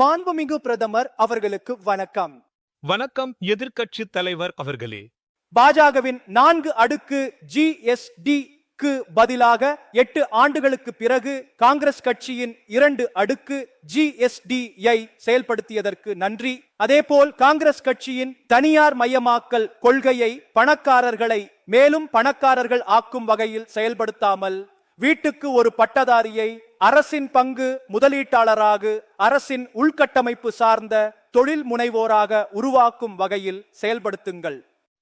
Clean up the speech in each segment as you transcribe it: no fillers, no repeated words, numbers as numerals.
மாண்புமிகு பிரதமர் அவர்களுக்கு வணக்கம். வணக்கம் எதிர்க்கட்சி தலைவர் அவர்களே. பாஜகவின் 4 அடுக்கு GST-க்கு பதிலாக 8 ஆண்டுகளுக்கு பிறகு காங்கிரஸ் கட்சியின் 2 அடுக்கு GST-யை செயல்படுத்தியதற்கு நன்றி. அதேபோல் காங்கிரஸ் கட்சியின் தனியார் மயமாக்கல் கொள்கையை பணக்காரர்களை மேலும் பணக்காரர்கள் ஆக்கும் வகையில் செயல்படுத்தாமல் வீட்டுக்கு ஒரு பட்டதாரியை அரசின் பங்கு முதலீட்டாளராக அரசின் உள்கட்டமைப்பு சார்ந்த தொழில் முனைவோராக உருவாக்கும் வகையில் செயல்படுத்துங்கள்.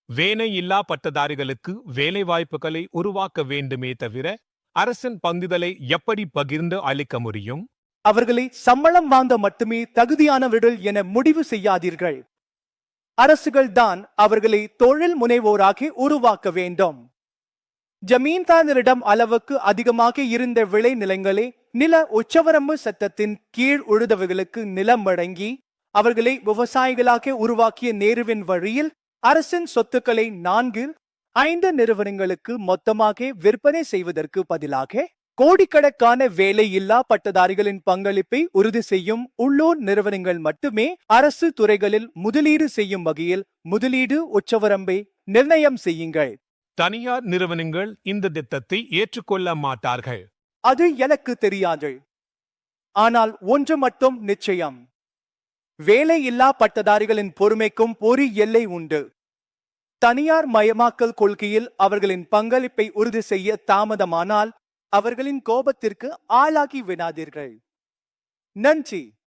வேலை இல்லா பட்டதாரிகளுக்கு வேலை வாய்ப்புகளை உருவாக்க வேண்டுமே தவிர அரசின் பங்குதலை எப்படி பகிர்ந்து அளிக்க முடியும்? அவர்களை சம்பளம் வாங்க மட்டுமே தகுதியானவர்கள் என முடிவு செய்யாதீர்கள். அரசுகள் தான் அவர்களை தொழில் முனைவோராக உருவாக்க வேண்டும். ஜமீன்தாரிடம் அளவுக்கு அதிகமாக இருந்த விளை நிலங்களை நில உச்சவரம்பு சட்டத்தின் கீழ் உழுதவர்களுக்கு நிலம் வழங்கி அவர்களை விவசாயிகளாக உருவாக்கிய நேருவின் வழியில் அரசின் சொத்துக்களை 4-5 நிறுவனங்களுக்கு மொத்தமாக விற்பனை செய்வதற்கு பதிலாக கோடிக்கணக்கான வேலை இல்லா பட்டதாரிகளின் பங்களிப்பை உறுதி செய்யும் உள்ளூர் நிறுவனங்கள் மட்டுமே அரசு துறைகளில் முதலீடு செய்யும் வகையில் முதலீடு உச்சவரம்பை நிர்ணயம் செய்யுங்கள். தனியார் நிறுவனங்கள் இந்த திட்டத்தை ஏற்றுக்கொள்ள மாட்டார்கள். அது எனக்கு தெரியாது. ஆனால் ஒன்று மட்டும் நிச்சயம், வேலை இல்லா பட்டதாரிகளின் பொறுமைக்கும் ஒரு எல்லை உண்டு. தனியார் மயமாக்கல் கொள்கையில் அவர்களின் பங்களிப்பை உறுதி செய்ய தாமதமானால் அவர்களின் கோபத்திற்கு ஆளாகி விடாதீர்கள். நன்றி.